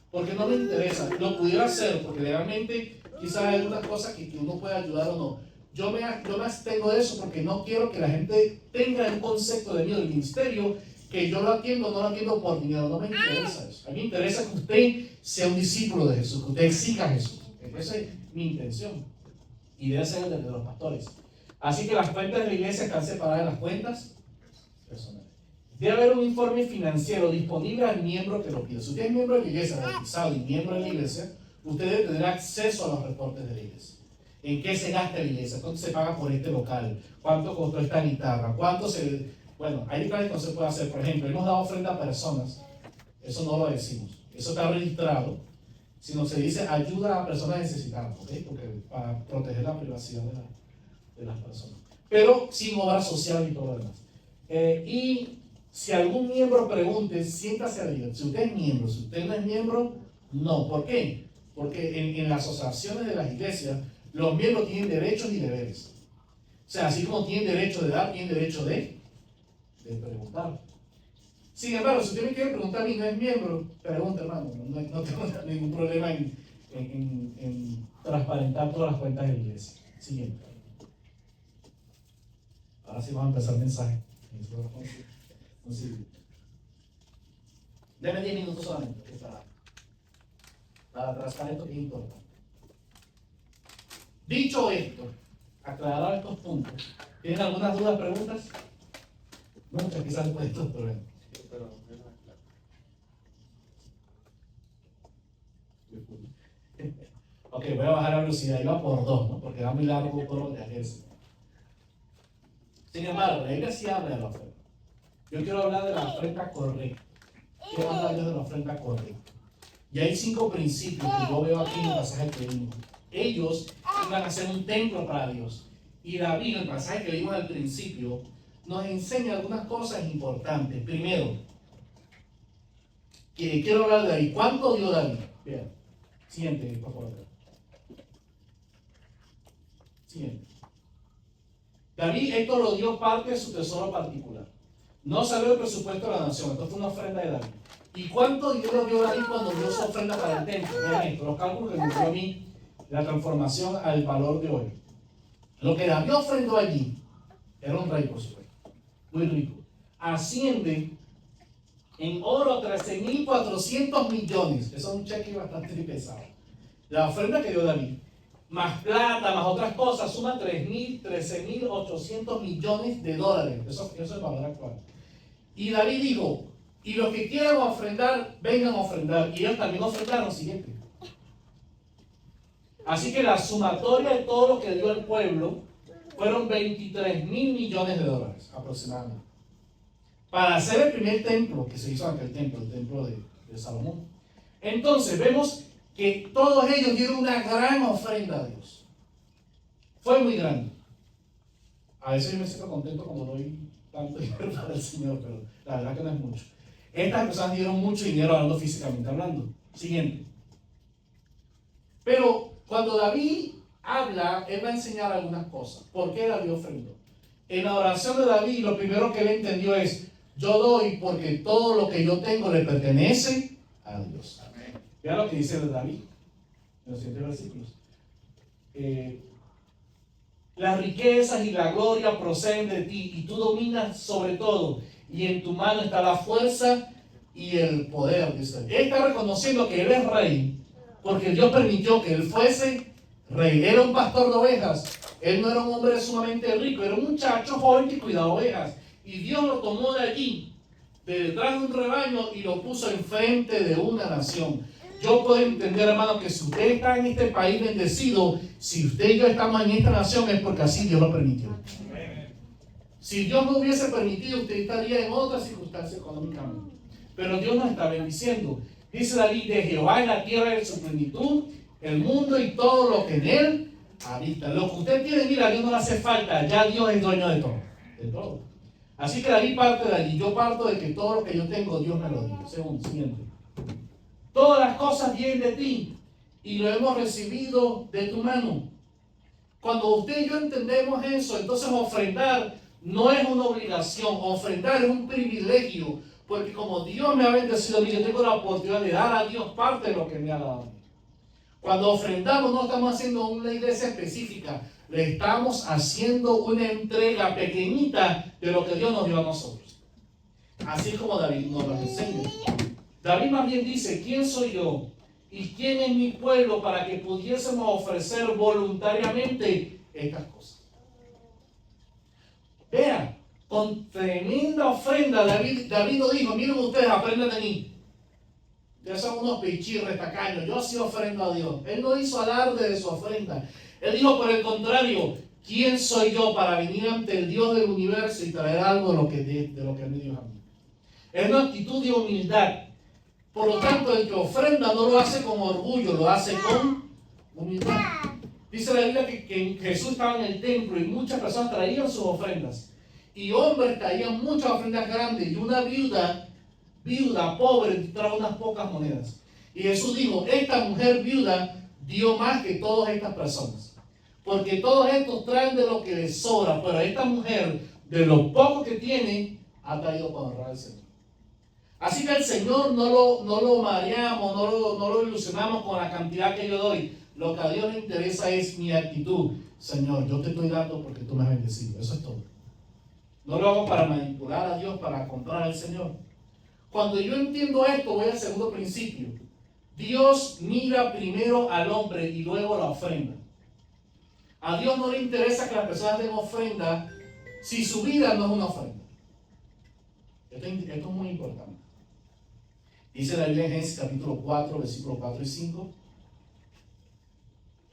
Porque no me interesa. Lo pudiera hacer porque realmente quizás hay algunas cosas que uno puede ayudar o no. Yo me abstengo de eso porque no quiero que la gente tenga un concepto de mí del ministerio que yo lo atiendo, no lo atiendo por dinero. No me interesa eso. A mí me interesa que usted sea un discípulo de Jesús, que usted siga a Jesús. Esa es mi intención. Y debe ser el de los pastores. Así que las cuentas de la iglesia están separadas de las cuentas personales. Debe haber un informe financiero disponible al miembro que lo pida. Si usted es miembro de la iglesia, bautizado y miembro de la iglesia, usted debe tener acceso a los reportes de la iglesia. ¿En qué se gasta la iglesia? ¿Cuánto se paga por este local? ¿Cuánto costó esta guitarra? ¿Cuánto se...? Bueno, hay diferentes cosas que se puede hacer. Por ejemplo, hemos dado ofrenda a personas. Eso no lo decimos. Eso está registrado. Sino se dice ayuda a personas necesitadas, ¿ok? Porque para proteger la privacidad de las personas. Pero sin obra social y todo lo demás. Y si algún miembro pregunte, siéntase a la si usted es miembro, si usted no es miembro, no. ¿Por qué? Porque en las asociaciones de las iglesias, los miembros tienen derechos y deberes. O sea, así como tienen derecho de dar, tienen derecho de preguntar. Sin embargo, si usted me quiere preguntar a mí, no es miembro, pregunte, hermano. No tengo ningún problema en transparentar todas las cuentas de la iglesia. Siguiente. Ahora sí vamos a empezar el mensaje. Deme 10 minutos solamente para trazar esto que es importante. Dicho esto, aclarado estos puntos, ¿tienen algunas dudas, preguntas? Muchas quizás por estos problemas. Ok, voy a bajar la velocidad, iba por 2, ¿no? Porque va muy largo todo lo que hace. Sin embargo, la Biblia sí habla de la ofrenda. Yo quiero hablar de la ofrenda correcta. Quiero hablar de la ofrenda correcta. Y hay 5 principios que yo veo aquí en el pasaje que vimos. Ellos iban a hacer un templo para Dios. Y David, el pasaje que vimos al principio, nos enseña algunas cosas importantes. Primero, que quiero hablar de David. ¿Cuánto dio David? Vean. Siguiente, por favor. Siguiente. David, esto lo dio parte de su tesoro particular. No salió del presupuesto de la nación. Esto fue una ofrenda de David. ¿Y cuánto dinero dio David cuando dio su ofrenda para el templo? Vean esto, los cálculos que me dio a mí la transformación al valor de hoy. Lo que David ofrendó allí, era un rey, por supuesto, muy rico, asciende en oro 13.400 millones. Eso es un cheque bastante pesado. La ofrenda que dio David, más plata, más otras cosas, suma 13.800 millones de dólares. Eso es el valor actual. Y David dijo, y los que quieran ofrendar, vengan a ofrendar. Y ellos también ofrendaron, siguiente. Así que la sumatoria de todo lo que dio el pueblo fueron 23.000 millones de dólares aproximadamente. Para hacer el primer templo que se hizo en aquel templo, el templo de Salomón. Entonces vemos que todos ellos dieron una gran ofrenda a Dios. Fue muy grande. A veces yo me siento contento cuando doy tanto dinero para el Señor, pero la verdad que no es mucho. Estas personas dieron mucho dinero hablando físicamente hablando. Siguiente. Pero cuando David habla, él va a enseñar algunas cosas. ¿Por qué David ofrendó? En la oración de David, lo primero que él entendió es: yo doy porque todo lo que yo tengo le pertenece a Dios. Amén. Vean lo que dice David en los siguientes versículos. Las riquezas y la gloria proceden de ti, y tú dominas sobre todo, y en tu mano está la fuerza y el poder. Dice. Él está reconociendo que él es rey, porque Dios permitió que él fuese rey. Era un pastor de ovejas. Él no era un hombre sumamente rico, era un muchacho joven que cuidaba ovejas. Y Dios lo tomó de allí, de detrás de un rebaño, y lo puso enfrente de una nación. Yo puedo entender, hermano, que si usted está en este país bendecido, si usted y yo estamos en esta nación, es porque así Dios lo permitió. Si Dios no hubiese permitido, usted estaría en otra circunstancia económicamente. Pero Dios nos está bendiciendo. Dice David: de Jehová es la tierra de su plenitud, el mundo y todo lo que en él habita. Lo que usted tiene, mira, a Dios no le hace falta. Ya Dios es dueño de todo. De todo. Así que David parte de allí. Yo parto de que todo lo que yo tengo, Dios me lo dio. Segundo, siguiente. Todas las cosas vienen de ti y lo hemos recibido de tu mano. Cuando usted y yo entendemos eso, entonces ofrendar no es una obligación. Ofrendar es un privilegio. Porque como Dios me ha bendecido a mí, yo tengo la oportunidad de dar a Dios parte de lo que me ha dado. Cuando ofrendamos no estamos haciendo una iglesia específica. Le estamos haciendo una entrega pequeñita de lo que Dios nos dio a nosotros. Así como David nos lo enseña. David más bien dice: ¿quién soy yo? ¿Y quién es mi pueblo para que pudiésemos ofrecer voluntariamente estas cosas? Vean, con tremenda ofrenda, David no dijo: miren ustedes, aprendan de mí. Ustedes son unos pichirres, tacaños, yo sí ofrendo a Dios. Él no hizo alarde de su ofrenda. Él dijo, por el contrario: ¿quién soy yo para venir ante el Dios del universo y traer algo de lo que Él me dio a mí? Es una actitud de humildad. Por lo tanto, el que ofrenda no lo hace con orgullo, lo hace con humildad. Dice la Biblia que Jesús estaba en el templo y muchas personas traían sus ofrendas. Y hombres traían muchas ofrendas grandes, y una viuda pobre trajo unas pocas monedas. Y Jesús dijo: esta mujer viuda dio más que todas estas personas, porque todos estos traen de lo que les sobra, pero esta mujer, de lo poco que tiene, ha traído para honrar al Señor. Así que el Señor no lo mareamos, no lo ilusionamos con la cantidad que yo doy. Lo que a Dios le interesa es mi actitud. Señor, yo te estoy dando porque tú me has bendecido. Eso es todo. No lo hago para manipular a Dios, para comprar al Señor. Cuando yo entiendo esto, voy al segundo principio. Dios mira primero al hombre y luego la ofrenda. A Dios no le interesa que las personas den ofrenda si su vida no es una ofrenda. Esto es muy importante. Dice la Biblia en Génesis capítulo 4, versículos 4 y 5.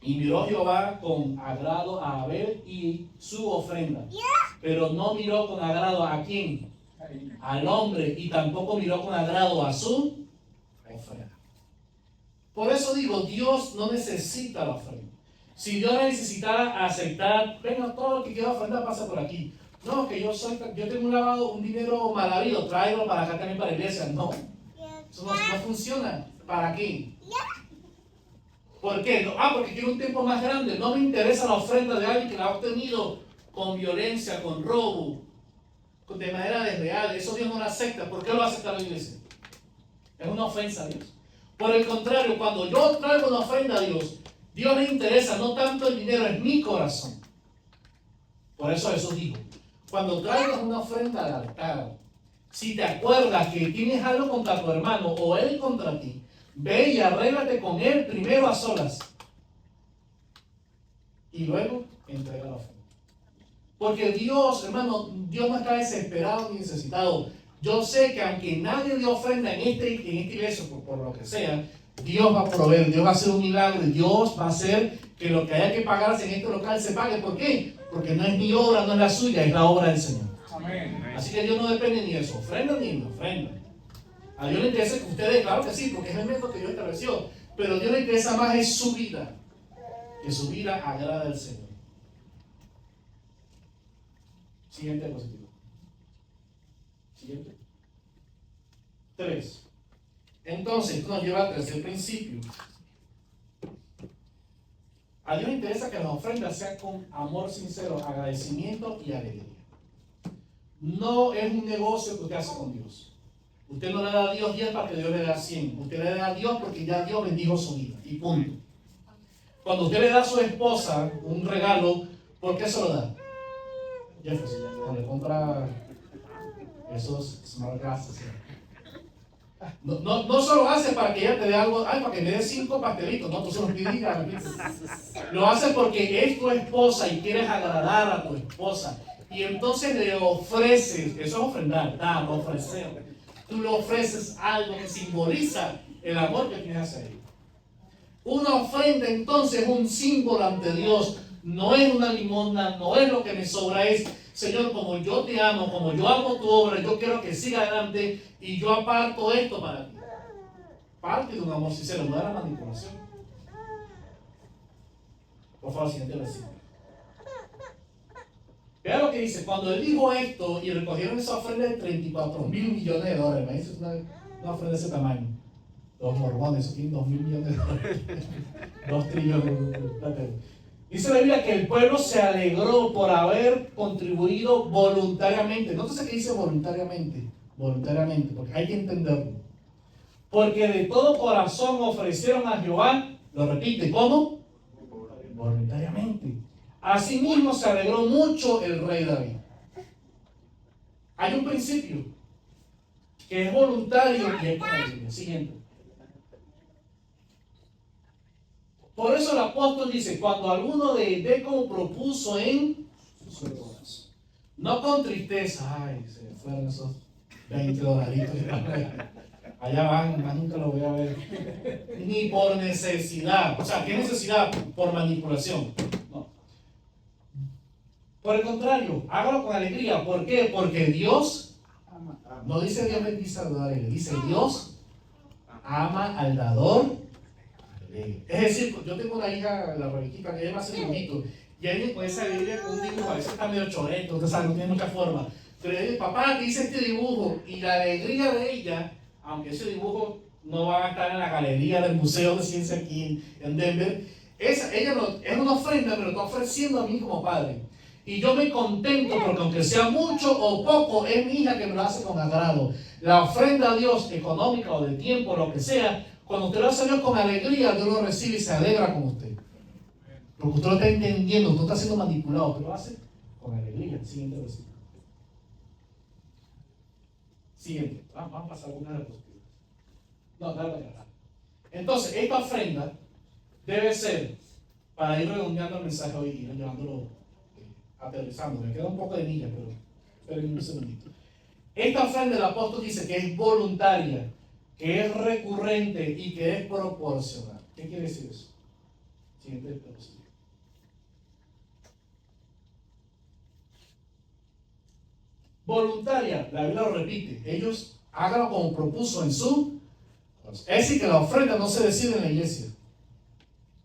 Y miró Jehová con agrado a Abel y su ofrenda. Pero no miró con agrado ¿a quién? Al hombre. Y tampoco miró con agrado a su ofrenda. Por eso digo, Dios no necesita la ofrenda. Si Dios necesitara aceptar, venga, todo lo que quiera ofrendar pasa por aquí. No, que yo tengo un lavado, un dinero mal habido, tráelo para acá también para la iglesia. No, eso no funciona. ¿Para qué? ¿Por qué? No, porque quiero un tiempo más grande. No me interesa la ofrenda de alguien que la ha obtenido con violencia, con robo, de manera desleal. Eso Dios no lo acepta. ¿Por qué lo acepta la iglesia? Es una ofensa a Dios. Por el contrario, cuando yo traigo una ofrenda a Dios, Dios le interesa no tanto el dinero, es mi corazón. Por eso dijo, cuando traigas una ofrenda al altar, si te acuerdas que tienes algo contra tu hermano o él contra ti, ve y arréglate con él primero a solas. Y luego entrega la ofrenda. Porque Dios, hermano, Dios no está desesperado ni necesitado. Yo sé que aunque nadie dio ofrenda en esta iglesia, por lo que sea, Dios va a proveer, Dios va a hacer un milagro, Dios va a hacer que lo que haya que pagarse en este local se pague. ¿Por qué? Porque no es mi obra, no es la suya, es la obra del Señor. Amén. Así que Dios no depende ni de su ofrenda ni de mi ofrenda. A Dios le interesa que ustedes, claro que sí, porque es el método que Dios estableció, pero a Dios le interesa más es su vida, que su vida agrada al Señor. Siguiente diapositiva. Siguiente. 3. Entonces, esto nos lleva al tercer principio. A Dios le interesa que las ofrendas sean con amor sincero, agradecimiento y alegría. No es un negocio que usted hace con Dios. Usted no le da a Dios 10 para que Dios le dé 100. Usted le da a Dios porque ya Dios bendijo su vida. Y punto. Cuando usted le da a su esposa un regalo, ¿por qué se lo da? Jefferson, cuando le compra esos smart glasses. No solo hace para que ella te dé algo, para que me dé 5 pastelitos, no, tú se los pides. Lo hace porque es tu esposa y quieres agradar a tu esposa. Y entonces le ofreces, eso es ofrendar, dar, ofrecer. Tú le ofreces algo que simboliza el amor que tienes hacia ella. Una ofrenda entonces es un símbolo ante Dios. No es una limosna, no es lo que me sobra, es Señor, como yo te amo, como yo amo tu obra, yo quiero que siga adelante y yo aparto esto para ti. Parte de un amor sincero, no de la manipulación. Por favor, siguiente versículo. Vea lo que dice, cuando él dijo esto y recogieron esa ofrenda de 34 mil millones de dólares, me dice una ofrenda de ese tamaño. Los mormones, eso tienen 2 mil millones de dólares. 2 trillones. Dice la Biblia que el pueblo se alegró por haber contribuido voluntariamente. Nótese que dice voluntariamente. Voluntariamente, porque hay que entenderlo. Porque de todo corazón ofrecieron a Jehová, lo repite, ¿cómo? Voluntariamente. Asimismo se alegró mucho el rey David. Hay un principio que es voluntario y es con alegría. Siguiente. Por eso el apóstol dice, cuando alguno de como propuso en su corazón, no con tristeza, ay, se me fueron esos 20 dolaritos, allá van, más nunca lo voy a ver, ni por necesidad, o sea, ¿qué necesidad? Por manipulación, no. Por el contrario, hágalo con alegría. ¿Por qué? Porque Dios ama. No dice Dios bendice al dador, dice Dios ama al dador. Es decir, yo tengo una hija, la Rebequita, que ella me hace dibujito, y ella con esa Biblia con un dibujo, a veces está medio choreto, usted sabe, no tiene mucha forma, pero ella dice, papá, ¿qué hice este dibujo? Y la alegría de ella, aunque ese dibujo no va a estar en la galería del Museo de Ciencia aquí en Denver, ella es una ofrenda, pero está ofreciendo a mí como padre. Y yo me contento porque aunque sea mucho o poco, es mi hija que me lo hace con agrado. La ofrenda a Dios, económica o de tiempo, lo que sea, cuando usted lo hace a Dios con alegría, Dios lo recibe y se alegra con usted. Porque usted lo está entendiendo, usted está siendo manipulado, usted lo hace con alegría. Siguiente versículo. Siguiente. Vamos a pasar algunas diapositivas. No, dale. Entonces, esta ofrenda debe ser, para ir redondeando el mensaje hoy y llevándolo, aterrizando. Me queda un poco de milla, pero esperen un segundito. Esta ofrenda del apóstol dice que es voluntaria, que es recurrente y que es proporcional. ¿Qué quiere decir eso? Siguiente diapositiva. Voluntaria, la Biblia lo repite, ellos háganlo como propuso en su. Es decir, que la ofrenda no se decide en la iglesia.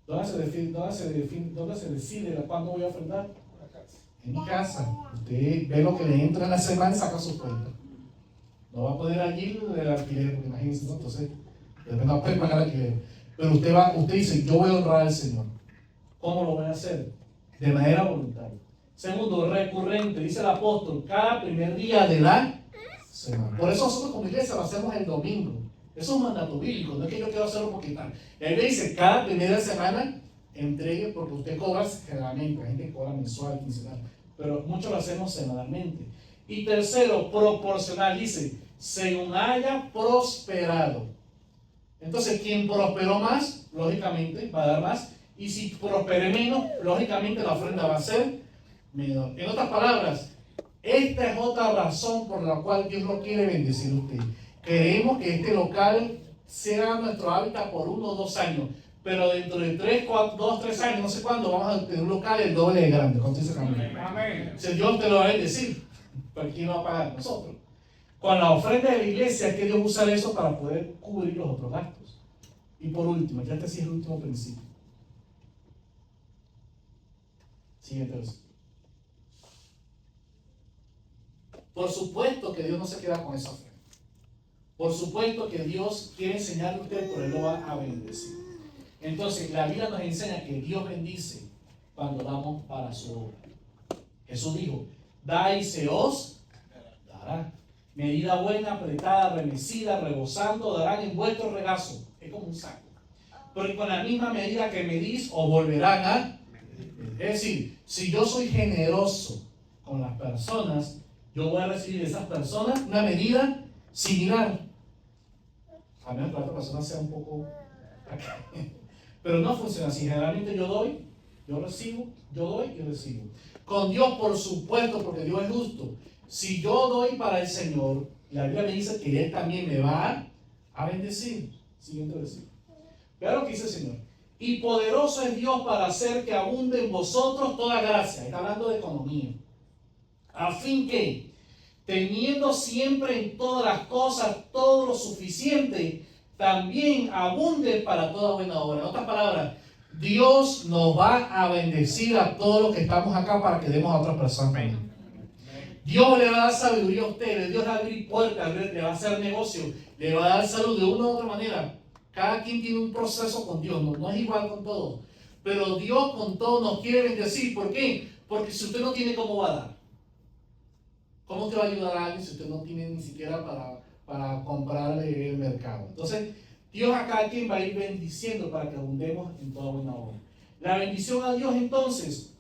¿Dónde se decide cuándo voy a ofrendar? en mi casa. Usted ve lo que le entra en la semana y saca su cuenta. No va a poner allí el alquiler, porque imagínense, ¿no? Entonces, después no puede pagar el alquiler. Pero usted dice, yo voy a honrar al Señor. ¿Cómo lo voy a hacer? De manera voluntaria. Segundo, recurrente, dice el apóstol, cada primer día de la semana. Por eso nosotros como iglesia lo hacemos el domingo. Eso es un mandato bíblico, no es que yo quiero hacerlo porque tal. Y ahí le dice, cada primera semana entregue, porque usted cobra generalmente, la gente cobra mensual, quincenal, pero muchos lo hacemos semanalmente. Y tercero, proporcional, dice, según haya prosperado. Entonces, quien prosperó más, lógicamente, va a dar más. Y si prospere menos, lógicamente la ofrenda va a ser menor. En otras palabras, esta es otra razón por la cual Dios no quiere bendecir a usted. Queremos que este local sea nuestro hábitat por 1 o 2 años. Pero dentro de 3, 4, 2, 3 años, no sé cuándo, vamos a tener un local el doble de grande. ¿Cuánto dice amén? Amén. Si Dios te lo va a bendecir, ¿pero quién lo va a pagar? Nosotros. Con la ofrenda de la iglesia es que Dios usa eso para poder cubrir los otros gastos. Y por último, ya este sí es el último principio. Siguiente versículo. Por supuesto que Dios no se queda con esa ofrenda. Por supuesto que Dios quiere enseñarle a usted, pero Él lo va a bendecir. Entonces, la Biblia nos enseña que Dios bendice cuando damos para su obra. Jesús dijo, da y se os dará. Medida buena, apretada, remecida, rebosando, darán en vuestro regazo. Es como un saco. Porque con la misma medida que medís, os volverán a... Es decir, si yo soy generoso con las personas, yo voy a recibir de esas personas una medida similar. A menos que la otra persona sea un poco... Pero no funciona así. Generalmente yo doy, yo recibo, yo doy y recibo. Con Dios, por supuesto, porque Dios es justo. Si yo doy para el Señor, la Biblia me dice que Él también me va a bendecir. Siguiente versículo. Vea lo que dice el Señor. Y poderoso es Dios para hacer que abunde en vosotros toda gracia. Está hablando de economía. A fin que, teniendo siempre en todas las cosas todo lo suficiente, también abunde para toda buena obra. En otras palabras, Dios nos va a bendecir a todos los que estamos acá para que demos a otras personas. Dios le va a dar sabiduría a ustedes, Dios le va a abrir puertas, le va a hacer negocio, le va a dar salud de una u otra manera. Cada quien tiene un proceso con Dios, no es igual con todos. Pero Dios con todos nos quiere bendecir. ¿Por qué? Porque si usted no tiene, ¿cómo va a dar? ¿Cómo usted va a ayudar a alguien si usted no tiene ni siquiera para comprarle el mercado? Entonces, Dios a cada quien va a ir bendiciendo para que abundemos en toda buena obra. La bendición a Dios entonces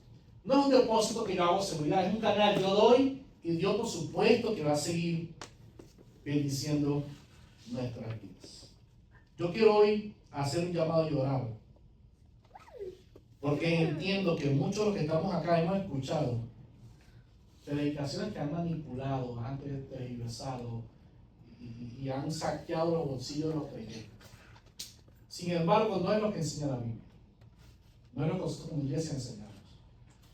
no es un depósito que yo hago seguridad, es un canal. Yo doy y Dios por supuesto que va a seguir bendiciendo nuestras vidas. Yo quiero hoy hacer un llamado y orar, porque entiendo que muchos de los que estamos acá hemos escuchado predicaciones que han manipulado, han tergiversado y han saqueado los bolsillos de los creyentes. Sin embargo, no es lo que enseña la Biblia. No es lo que nosotros como iglesia enseñamos.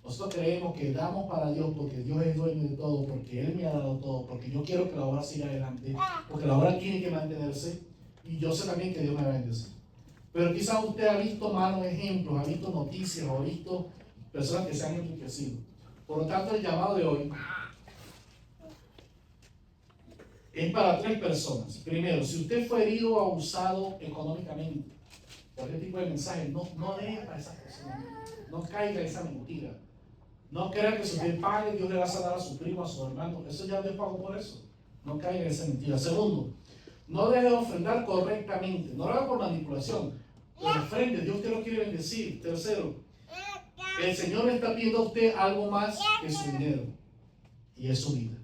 Nosotros creemos que damos para Dios porque Dios es dueño de todo, porque Él me ha dado todo, porque yo quiero que la obra siga adelante, porque la obra tiene que mantenerse y yo sé también que Dios me va a bendecir. Pero quizás usted ha visto malos ejemplos, ha visto noticias o ha visto personas que se han enriquecido. Por lo tanto, el llamado de hoy es para 3 personas. Primero, si usted fue herido o abusado económicamente por este tipo de mensajes, no deje para esas personas. No caiga en esa mentira. No crea que si usted pague, Dios le va a sanar a su primo, a su hermano. Eso ya Dios pagó por eso. No caiga en esa mentira. Segundo, no deje de ofrendar correctamente. No lo haga por manipulación. Pero ofrende, Dios te lo quiere bendecir. Tercero, el Señor le está pidiendo a usted algo más que su dinero. Y es su vida.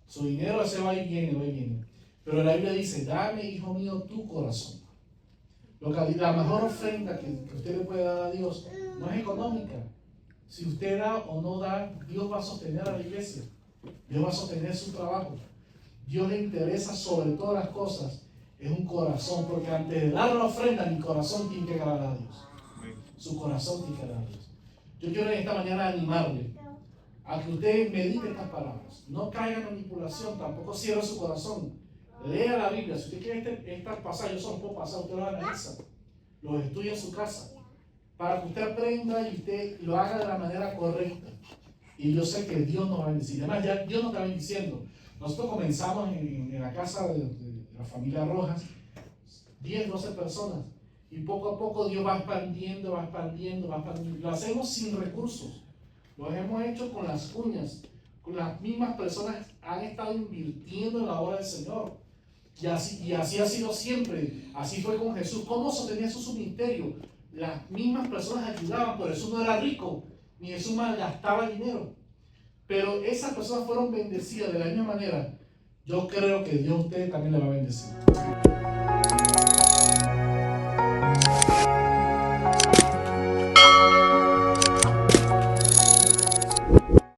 Su dinero se va y viene, va y viene. Pero la Biblia dice, dame, hijo mío, tu corazón. La mejor ofrenda que usted le puede dar a Dios no es económica. Si usted da o no da, Dios va a sostener a la iglesia. Dios va a sostener su trabajo. Dios le interesa sobre todas las cosas. Es un corazón, porque antes de dar la ofrenda, mi corazón tiene que agradar a Dios. Su corazón tiene que agradar a Dios. Yo quiero en esta mañana animarle a que usted medite estas palabras. No caiga en manipulación, tampoco cierre su corazón. Lea la Biblia. Si usted quiere estas pasajes, yo solo puedo pasar, usted lo analiza, los estudia en su casa, para que usted aprenda y usted lo haga de la manera correcta. Y yo sé que Dios nos va a bendecir. Además, ya Dios nos está bendiciendo. Nosotros comenzamos en la casa de la familia Rojas, 10, 12 personas. Y poco a poco Dios va expandiendo, va expandiendo, va expandiendo. Lo hacemos sin recursos. Lo hemos hecho con las uñas. Con las mismas personas han estado invirtiendo en la obra del Señor. Y así ha sido siempre. Así fue con Jesús. ¿Cómo sostenía su ministerio? Las mismas personas ayudaban, pero Jesús no era rico, ni Jesús malgastaba dinero. Pero esas personas fueron bendecidas de la misma manera. Yo creo que Dios a ustedes también le va a bendecir.